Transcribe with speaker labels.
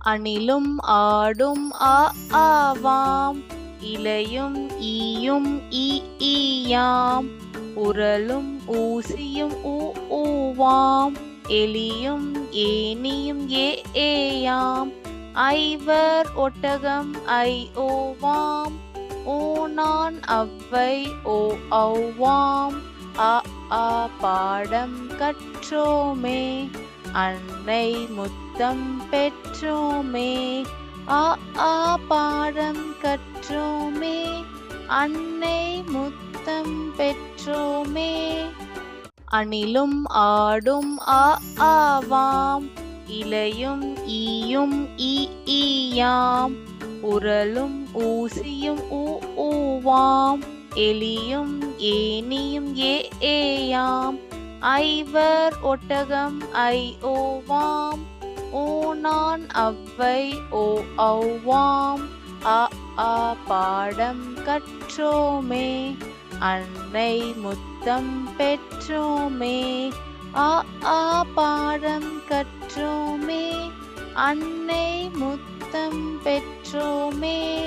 Speaker 1: அணிலும் ஆடும் ஆ ஆவாம். இலையும் ஈயும் ஈ ஈயாம். உரலும் ஊசியும் ஊ ஊவாம். எலியும் ஏனியும் ஏ ஏயாம். ஐவர் ஒட்டகம் ஐ ஓவாம். ஓணான் அவ்வை ஓ ஔவாம். அ ஆ பாடம் கற்றோமே. அன்னை முத்தம் பெற்றோமே. அ ஆ பாடம் கற்றோமே. அன்னை முத்தம் பெற்றோமே. அணிலும் ஆடும் ஆ ஆவாம். இலையும் ஈயும் ஈ ஈயாம். உரலும் ஊசியும் ஊ ஊவாம். எலியும் ஏனியும் ஏ ஏயாம். ஐவர் ஒட்டகம் ஐ ஓவாம். ஓணான் அவ்வை ஓ ஔவாம். அ ஆ பாடம் கற்றோமே. அன்னை முத்தம் பெற்றோமே. அ ஆ பாடம் கற்றோமே. அன்னை முத்தம் பெற்றோமே.